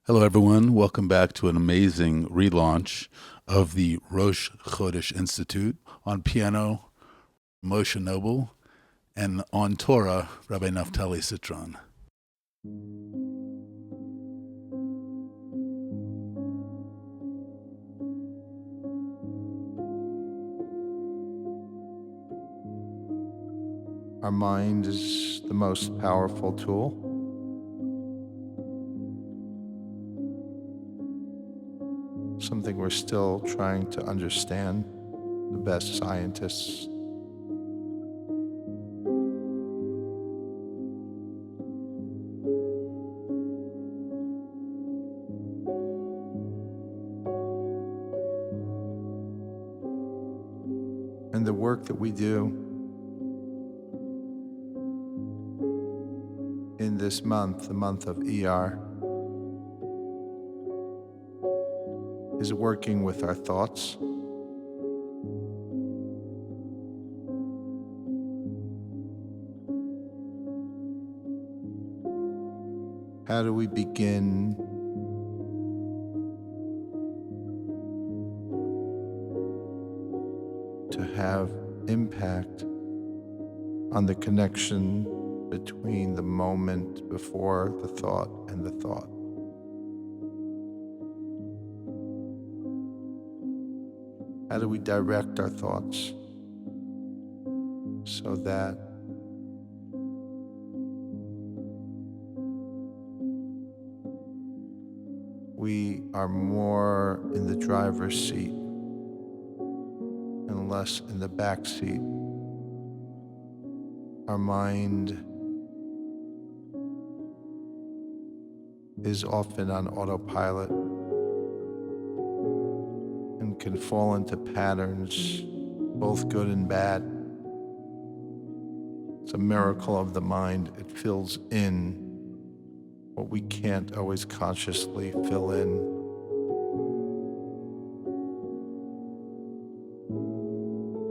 Hello, everyone. Welcome back to an amazing relaunch of the Rosh Chodesh Institute. On piano, Moshe Knobel, and on Torah, Rabbi Naftali Citron. Our mind is the most powerful tool. Something we're still trying to understand, the best scientists. And the work that we do in this month, the month of Iyyar, is working with our thoughts. How do we begin to have impact on the connection between the moment before the thought and the thought? How do we direct our thoughts so that we are more in the driver's seat and less in the back seat? Our mind is often on autopilot and can fall into patterns, both good and bad. It's a miracle of the mind. It fills in what we can't always consciously fill in.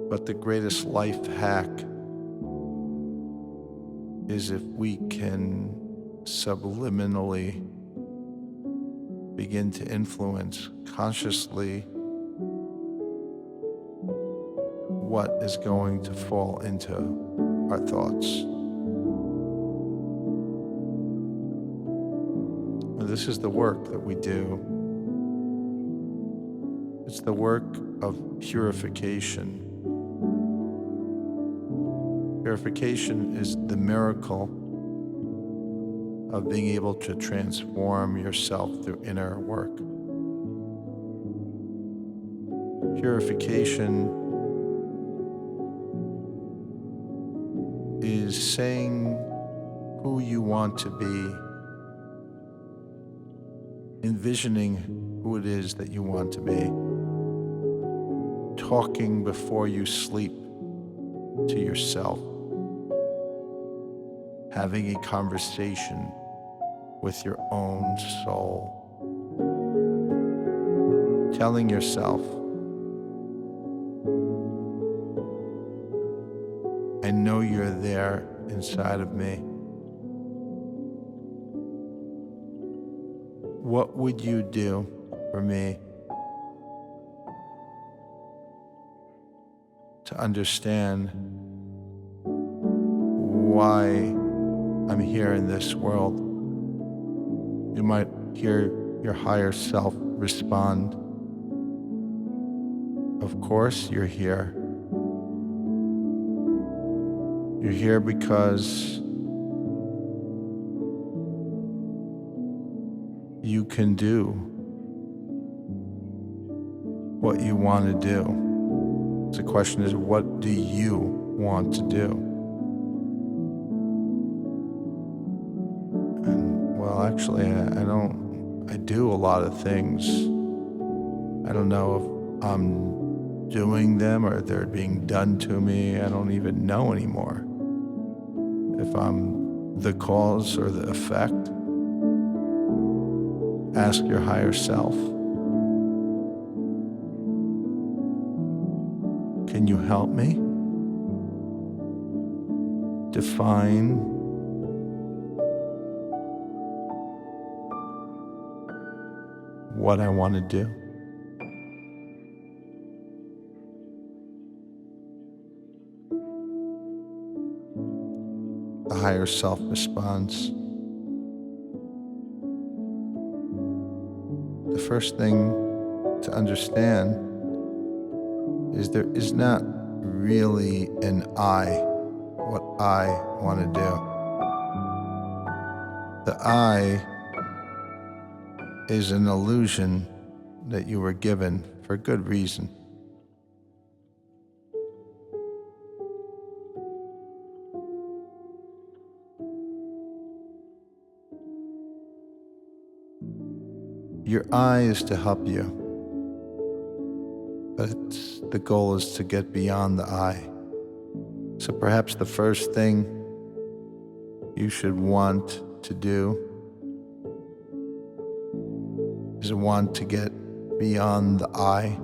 But the greatest life hack is if we can subliminally begin to influence consciously what is going to fall into our thoughts. And this is the work that we do. It's the work of purification. Purification is the miracle of being able to transform yourself through inner work. Purification is saying who you want to be, envisioning who it is that you want to be, talking before you sleep to yourself, having a conversation with your own soul, telling yourself, I know you're there inside of me. What would you do for me to understand why I'm here in this world? You might hear your higher self respond, of course you're here. You're here because you can do what you want to do. So the question is, what do you want to do? And well, actually, I do a lot of things. I don't know if I'm doing them or they're being done to me. I don't even know anymore if I'm the cause or the effect. Ask your higher self. Can you help me define what I want to do. The higher self responds. The first thing to understand is there is not really an I, what I want to do. The I is an illusion that you were given for good reason. Your I is to help you, but the goal is to get beyond the I. So perhaps the first thing you should want to do is want to get beyond the I,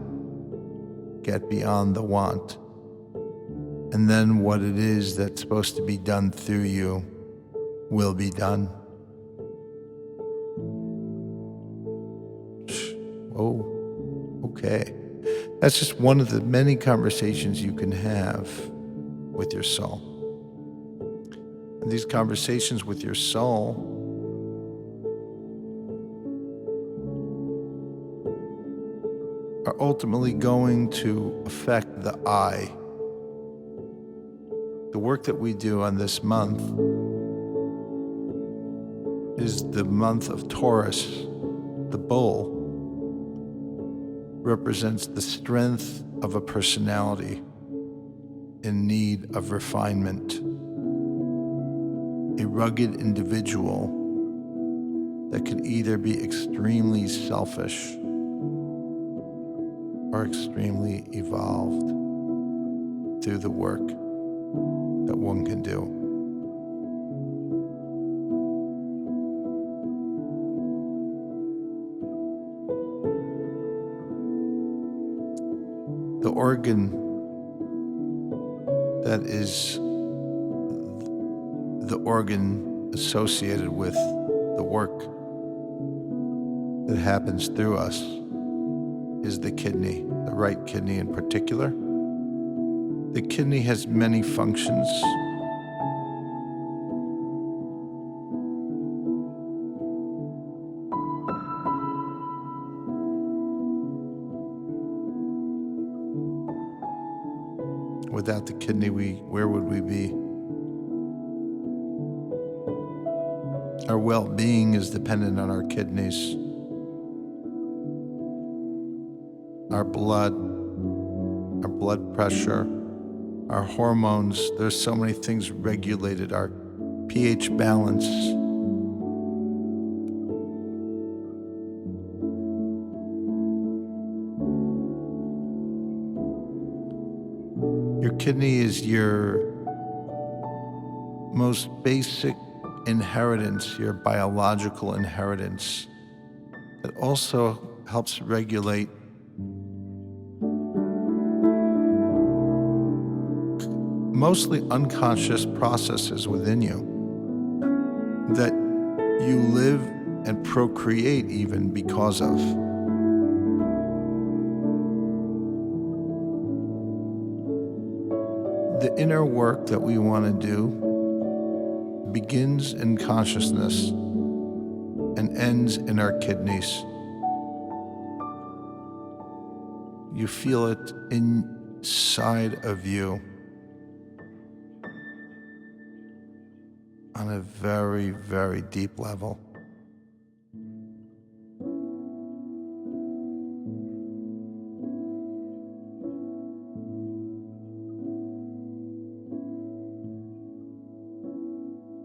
get beyond the want. And then what it is that's supposed to be done through you will be done. Oh, okay. That's just one of the many conversations you can have with your soul. And these conversations with your soul are ultimately going to affect the I. The work that we do on this month is the month of Taurus. The bull represents the strength of a personality in need of refinement. A rugged individual that can either be extremely selfish or extremely evolved through the work that one can do. The organ that is the organ associated with the work that happens through us is the kidney, the right kidney in particular. The kidney has many functions. Without the kidney, where would we be? Our well-being is dependent on our kidneys. Our blood pressure, our hormones, there's so many things regulated, our pH balance. Your kidney is your most basic inheritance, your biological inheritance. It also helps regulate mostly unconscious processes within you that you live and procreate even because of. The inner work that we want to do begins in consciousness and ends in our kidneys. You feel it inside of you on a very, very deep level.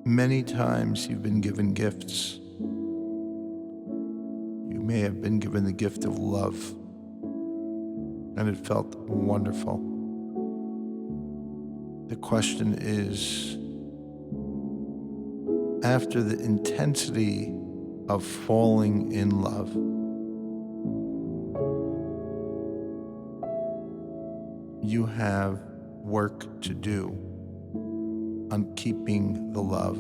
Many times you've been given gifts. You may have been given the gift of love, and it felt wonderful. The question is, after the intensity of falling in love, you have work to do on keeping the love.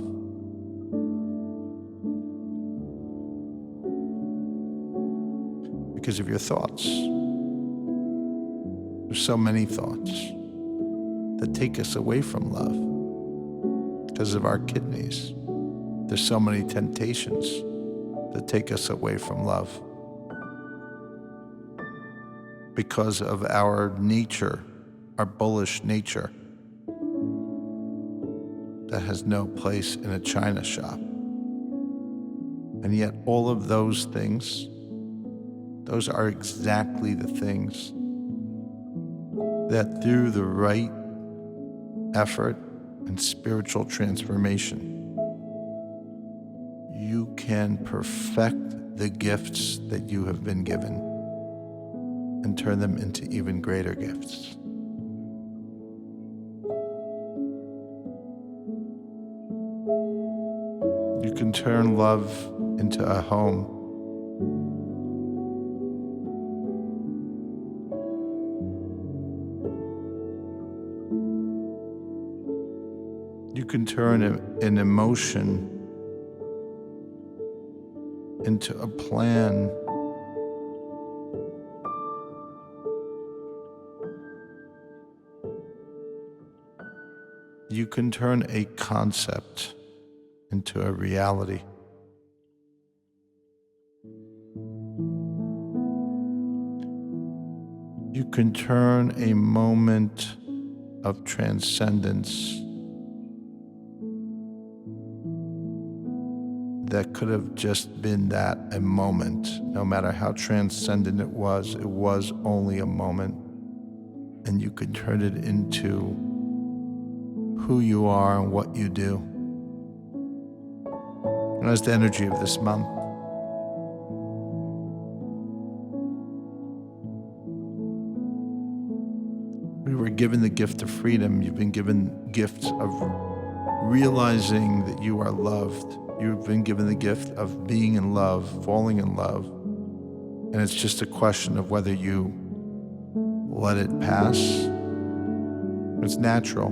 because of your thoughts. There's so many thoughts that take us away from love because of our kidneys. There's so many temptations that take us away from love because of our nature, our bullish nature that has no place in a china shop. And yet all of those things, those are exactly the things that through the right effort and spiritual transformation, you can perfect the gifts that you have been given and turn them into even greater gifts. You can turn love into a home. You can turn an emotion into a plan. You can turn a concept into a reality. You can turn a moment of transcendence that could have just been that, a moment. No matter how transcendent it was only a moment. And you could turn it into who you are and what you do. And that's the energy of this month. We were given the gift of freedom. You've been given gifts of realizing that you are loved. You've been given the gift of being in love, falling in love. And it's just a question of whether you let it pass. It's natural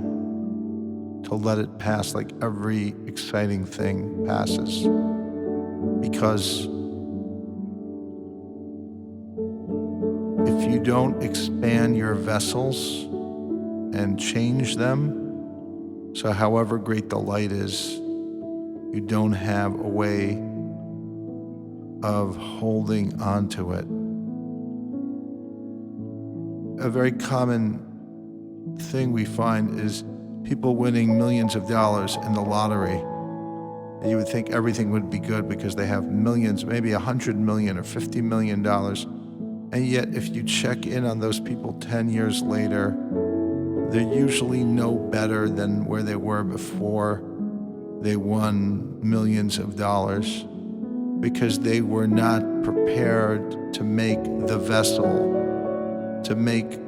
to let it pass, like every exciting thing passes. Because if you don't expand your vessels and change them, so however great the light is, you don't have a way of holding onto it. A very common thing we find is people winning millions of dollars in the lottery. And you would think everything would be good because they have millions, maybe $100 million or $50 million. And yet if you check in on those people 10 years later, they're usually no better than where they were before they won millions of dollars, because they were not prepared to make the vessel, to make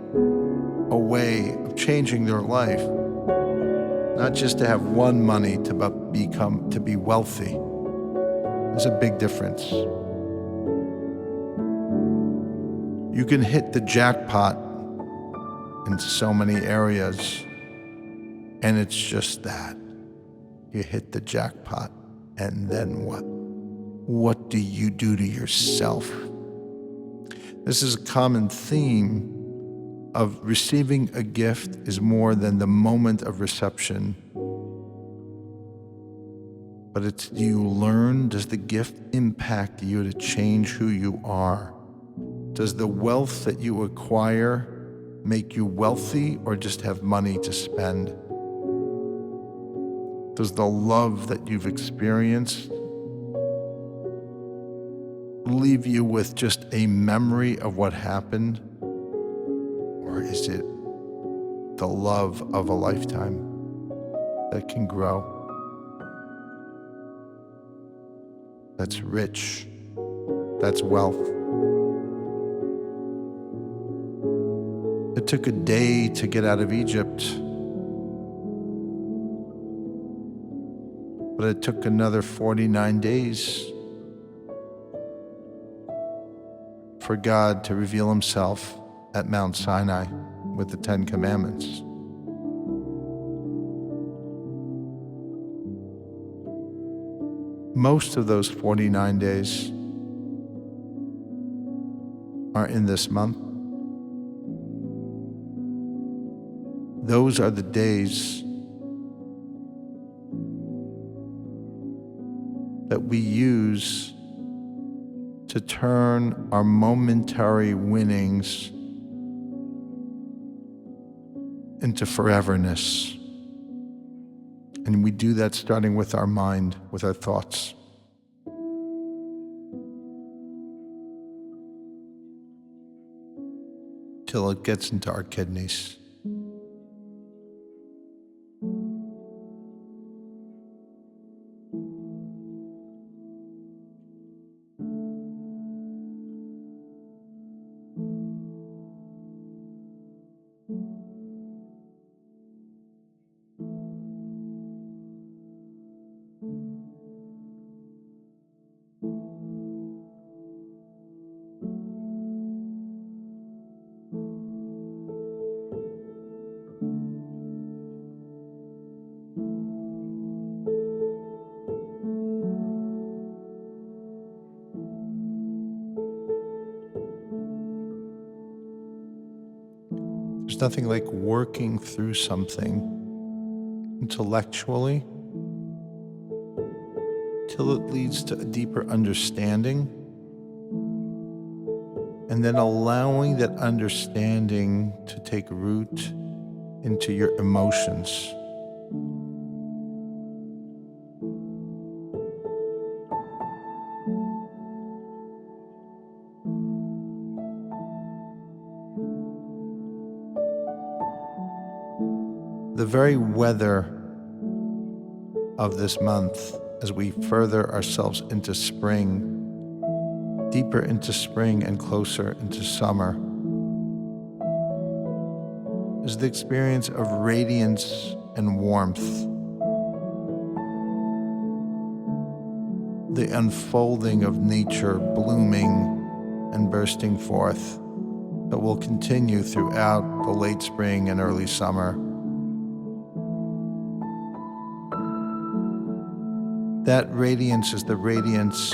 a way of changing their life, not just to have one money to be wealthy. There's a big difference. You can hit the jackpot in so many areas, and it's just that. You hit the jackpot, and then what? What do you do to yourself? This is a common theme of receiving a gift is more than the moment of reception. But it's, do you learn? Does the gift impact you to change who you are? Does the wealth that you acquire make you wealthy or just have money to spend? Does the love that you've experienced leave you with just a memory of what happened? Or is it the love of a lifetime that can grow? That's rich. That's wealth. It took a day to get out of Egypt, but it took another 49 days for God to reveal himself at Mount Sinai with the 10 Commandments. Most of those 49 days are in this month, those are the days that we use to turn our momentary winnings into foreverness. And we do that starting with our mind, with our thoughts. Till it gets into our kidneys. There's nothing like working through something intellectually till it leads to a deeper understanding, and then allowing that understanding to take root into your emotions. The very weather of this month, as we further ourselves into spring, deeper into spring and closer into summer, is the experience of radiance and warmth, the unfolding of nature blooming and bursting forth that will continue throughout the late spring and early summer. That radiance is the radiance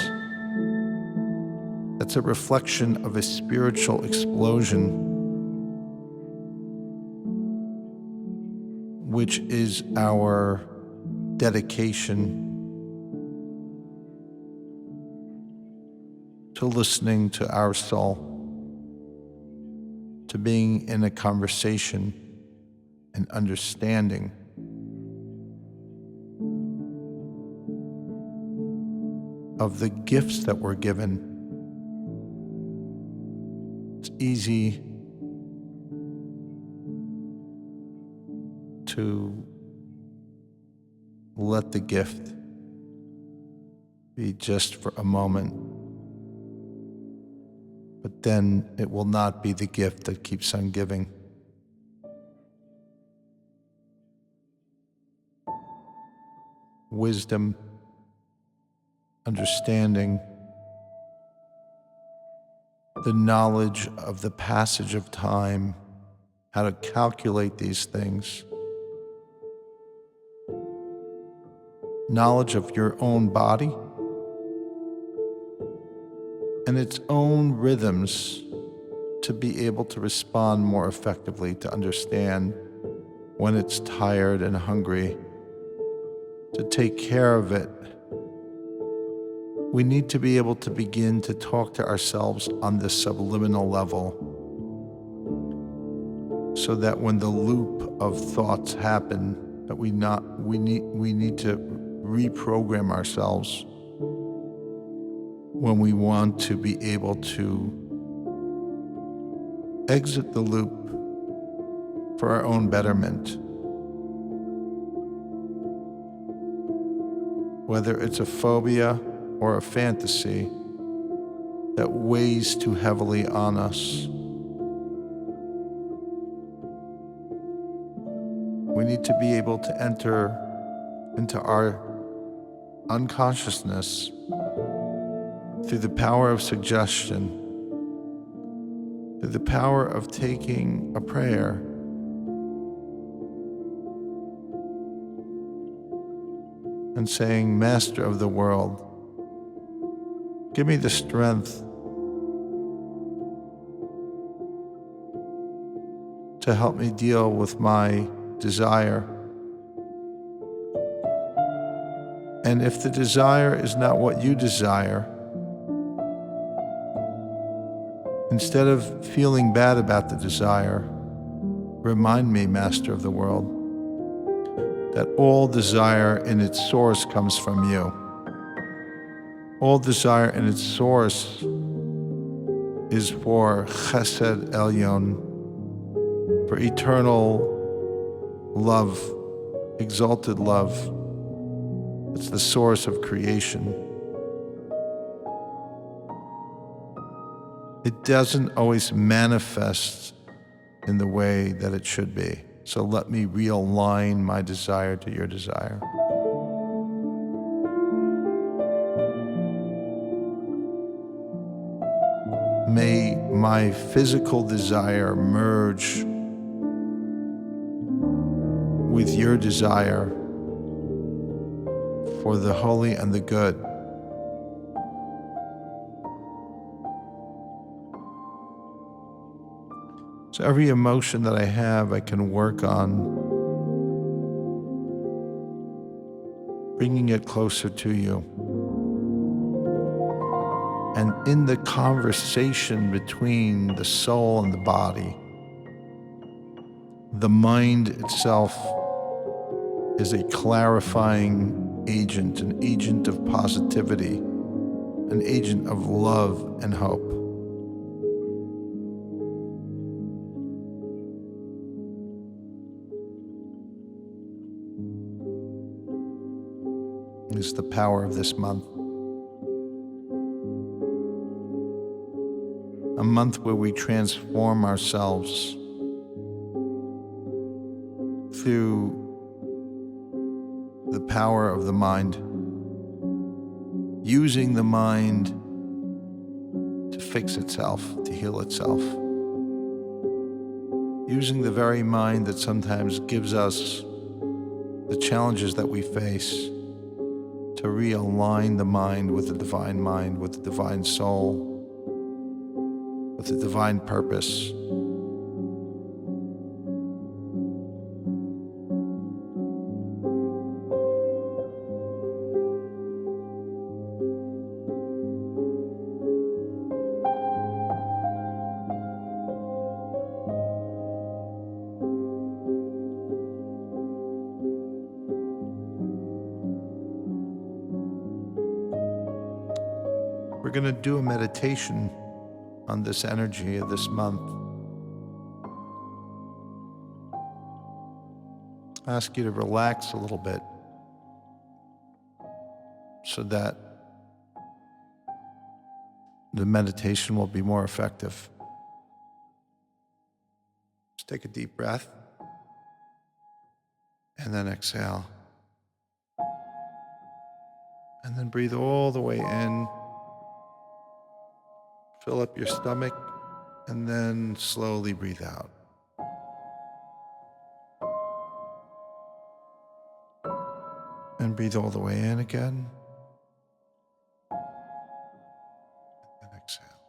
that's a reflection of a spiritual explosion, which is our dedication to listening to our soul, to being in a conversation and understanding of the gifts that we're given. It's easy to let the gift be just for a moment, but then it will not be the gift that keeps on giving. Wisdom, understanding, the knowledge of the passage of time, how to calculate these things, knowledge of your own body and its own rhythms to be able to respond more effectively, to understand when it's tired and hungry, to take care of it. We need to be able to begin to talk to ourselves on this subliminal level so that when the loop of thoughts happen, that we need to reprogram ourselves when we want to be able to exit the loop for our own betterment. Whether it's a phobia or a fantasy that weighs too heavily on us, we need to be able to enter into our unconsciousness through the power of suggestion, through the power of taking a prayer and saying, Master of the world, give me the strength to help me deal with my desire. And if the desire is not what you desire, instead of feeling bad about the desire, remind me, Master of the World, that all desire in its source comes from you. All desire in its source is for Chesed Elyon, for eternal love, exalted love. It's the source of creation. It doesn't always manifest in the way that it should be. So let me realign my desire to your desire. May my physical desire merge with your desire for the holy and the good. So every emotion that I have, I can work on bringing it closer to you. And in the conversation between the soul and the body, the mind itself is a clarifying agent, an agent of positivity, an agent of love and hope. Is the power of this month. A month where we transform ourselves through the power of the mind, using the mind to fix itself, to heal itself, using the very mind that sometimes gives us the challenges that we face to realign the mind, with the divine soul, with the divine purpose. We're going to do a meditation on this energy of this month. I ask you to relax a little bit so that the meditation will be more effective. Just take a deep breath and then exhale. And then breathe all the way in. Fill up your stomach, and then slowly breathe out. And breathe all the way in again. And exhale.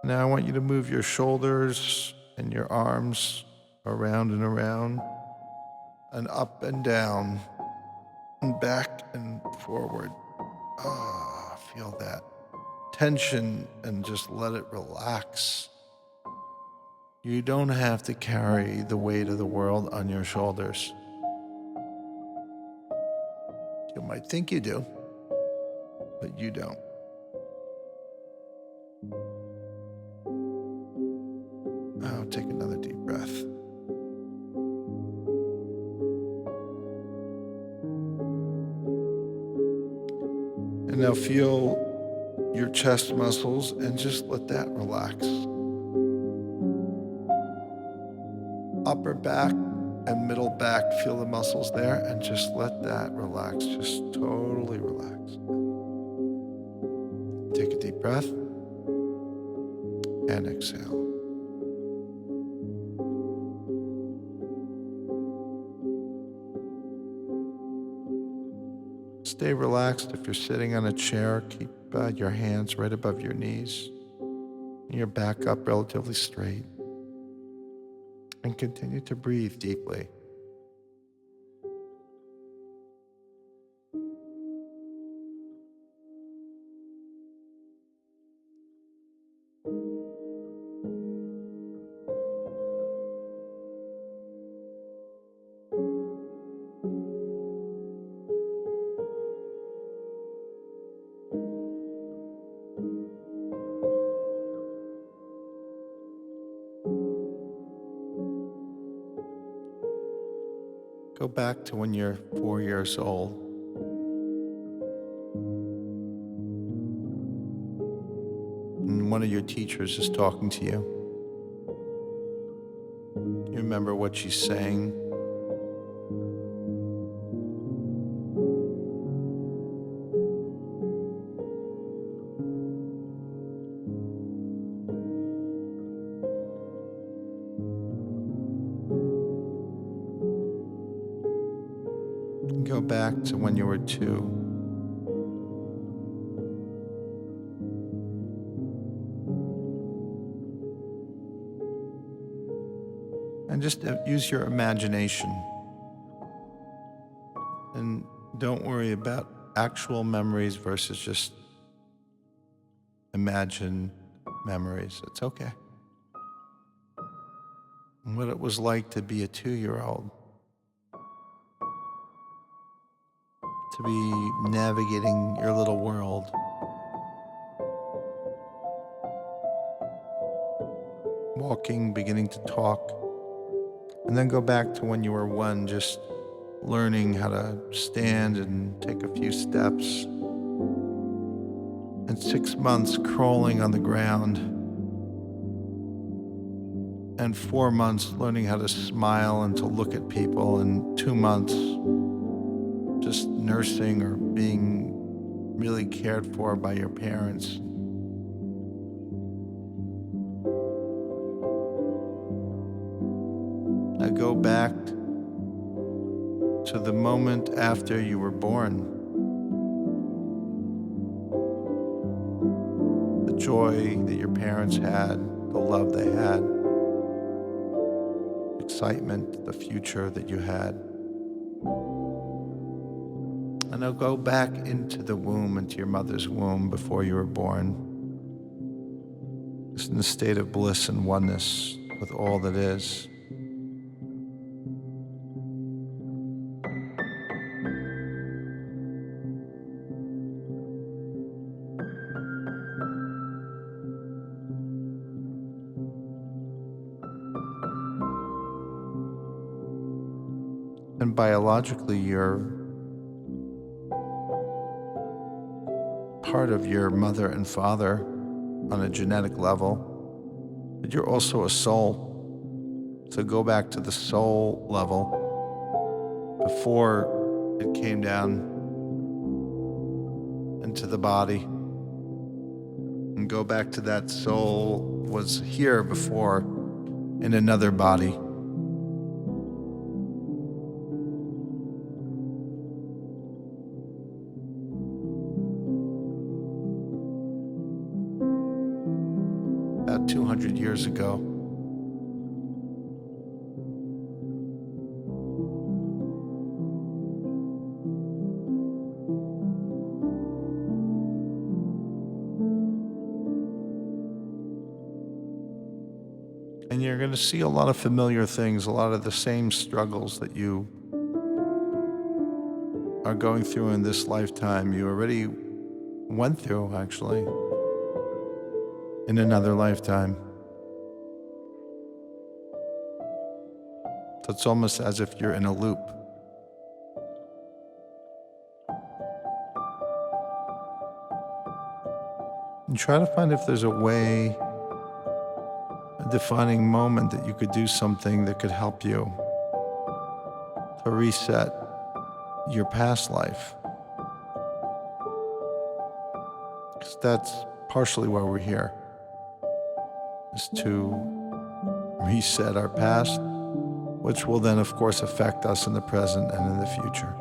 Now I want you to move your shoulders and your arms around and around, and up and down, and back and forward. Feel that tension and just let it relax. You don't have to carry the weight of the world on your shoulders. You might think you do, but you don't. Now take another deep breath. And now feel your chest muscles and just let that relax. Upper back and middle back, feel the muscles there and just let that relax. Just totally relax. Take a deep breath and exhale. Stay relaxed. If you're sitting on a chair, keep your hands right above your knees, and your back up relatively straight. And continue to breathe deeply. Go back to when you're 4 years old. And one of your teachers is talking to you. You remember what she's saying. Go back to when you were 2. And just use your imagination. And don't worry about actual memories versus just imagine memories. It's okay. And what it was like to be a 2-year-old. To be navigating your little world. Walking, beginning to talk. And then go back to when you were 1, just learning how to stand and take a few steps. And 6 months crawling on the ground. And 4 months learning how to smile and to look at people. And 2 months just nursing or being really cared for by your parents. Now go back to the moment after you were born. The joy that your parents had, the love they had, excitement, the future that you had. And now go back into the womb, into your mother's womb before you were born. Just in a state of bliss and oneness with all that is. And biologically, you're part of your mother and father on a genetic level, but you're also a soul. So go back to the soul level before it came down into the body. And go back to that soul was here before in another body. About 200 years ago. And you're going to see a lot of familiar things, a lot of the same struggles that you are going through in this lifetime. You already went through, actually, in another lifetime. So it's almost as if you're in a loop. And try to find if there's a way, a defining moment that you could do something that could help you to reset your past life. Because that's partially why we're here, is to reset our past, which will then, of course, affect us in the present and in the future.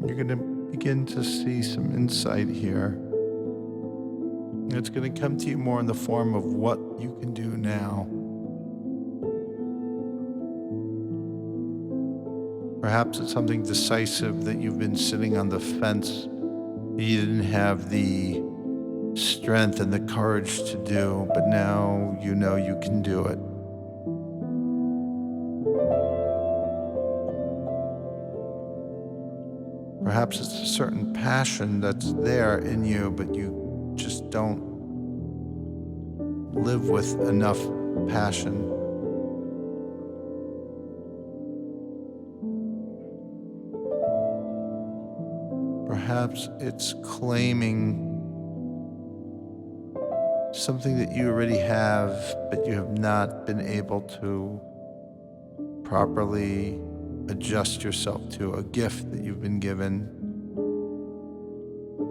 You're going to begin to see some insight here. It's going to come to you more in the form of what you can do now. Perhaps it's something decisive that you've been sitting on the fence. You didn't have the strength and the courage to do, but now you know you can do it. Perhaps it's a certain passion that's there in you, but you just don't live with enough passion. Perhaps it's claiming something that you already have, but you have not been able to properly adjust yourself to, a gift that you've been given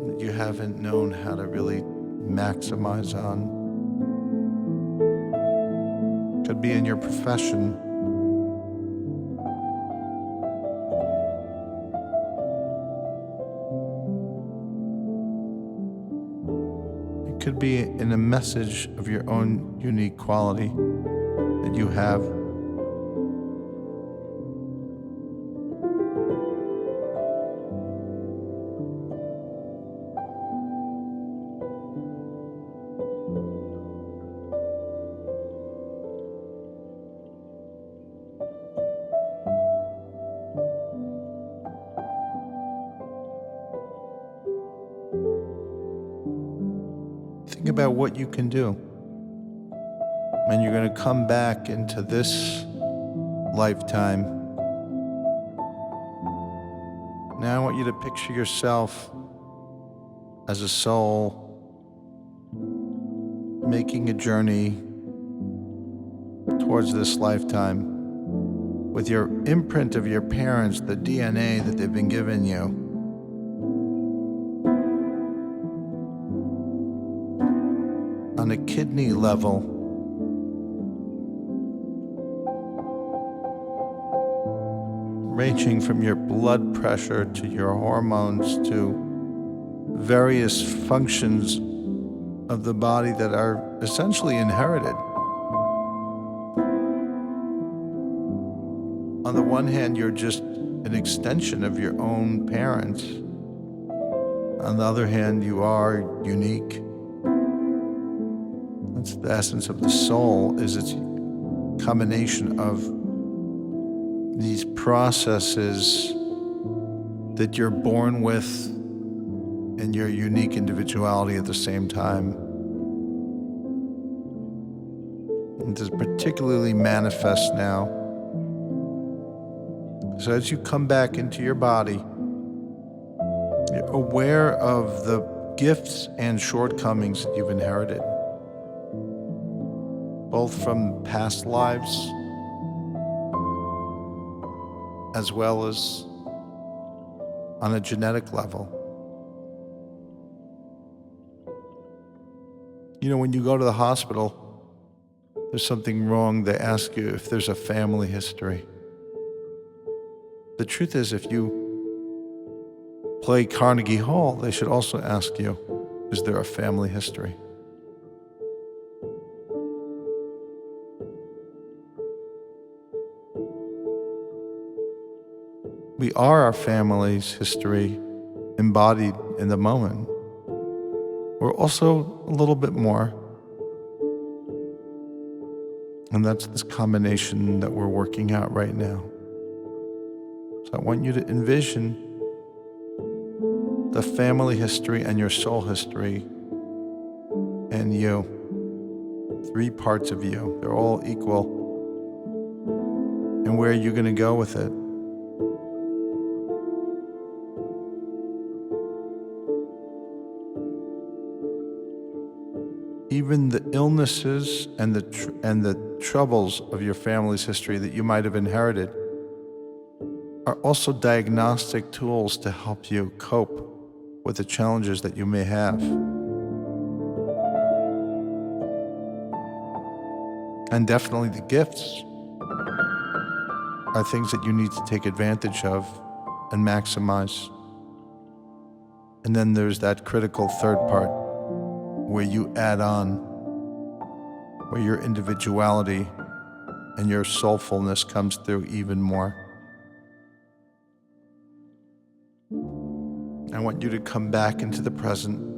that you haven't known how to really maximize on. Could be in your profession. It could be in a message of your own unique quality that you have. Think about what you can do. And you're going to come back into this lifetime. Now I want you to picture yourself as a soul making a journey towards this lifetime with your imprint of your parents, the DNA that they've been giving you. On a kidney level, ranging from your blood pressure to your hormones to various functions of the body that are essentially inherited. On the one hand, you're just an extension of your own parents. On the other hand, you are unique. That's the essence of the soul, is its combination of these processes that you're born with and your unique individuality at the same time. And this particularly manifests now. So as you come back into your body, you're aware of the gifts and shortcomings that you've inherited, both from past lives as well as on a genetic level. You know, when you go to the hospital, there's something wrong, they ask you if there's a family history. The truth is, if you play Carnegie Hall, they should also ask you, is there a family history? We are our family's history embodied in the moment. We're also a little bit more. And that's this combination that we're working out right now. So I want you to envision the family history and your soul history and you. 3 parts of you. They're all equal. And where are you going to go with it? Even the illnesses and the troubles of your family's history that you might have inherited are also diagnostic tools to help you cope with the challenges that you may have. And definitely the gifts are things that you need to take advantage of and maximize. And then there's that critical third part where you add on, where your individuality and your soulfulness comes through even more. I want you to come back into the present.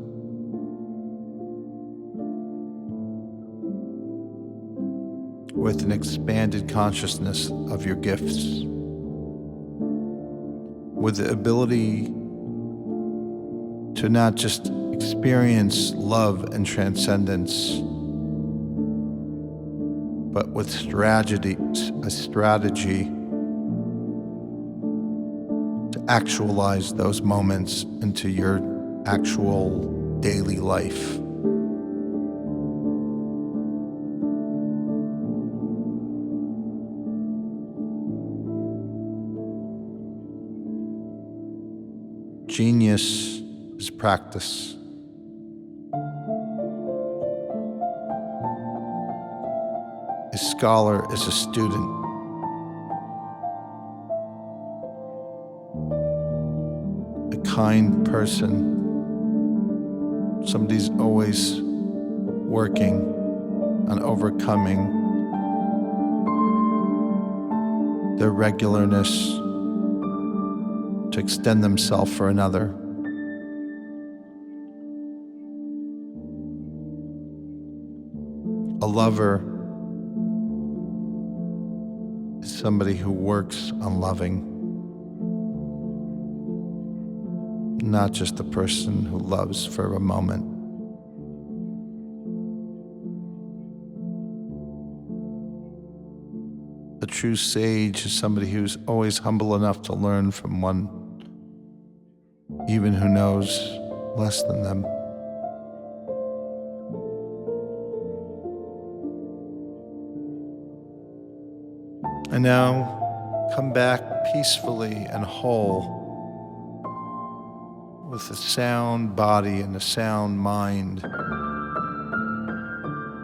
With an expanded consciousness of your gifts, with the ability to not just experience love and transcendence, but with a strategy to actualize those moments into your actual daily life. Genius is practice. A scholar is a student. A kind person, somebody's always working on overcoming their regularness to extend themselves for another. A lover is somebody who works on loving, not just the person who loves for a moment. A true sage is somebody who's always humble enough to learn from one, even who knows less than them. And now come back peacefully and whole with a sound body and a sound mind,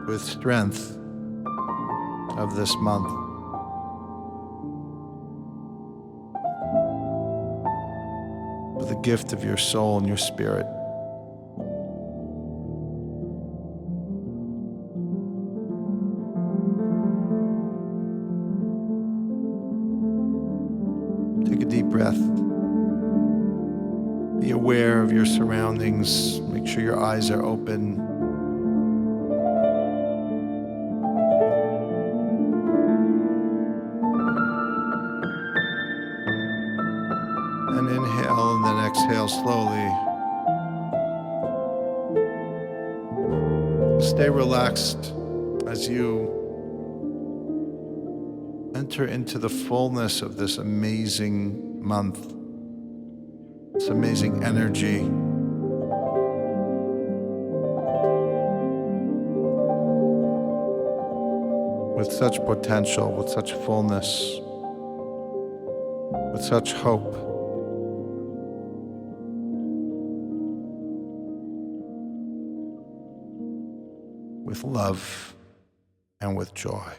with strength of this month. With the gift of your soul and your spirit. Take a deep breath. Be aware of your surroundings. Make sure your eyes are open. And inhale and then exhale slowly. Stay relaxed as you enter into the fullness of this amazing month, this amazing energy. With such potential, with such fullness, with such hope. With love and with joy.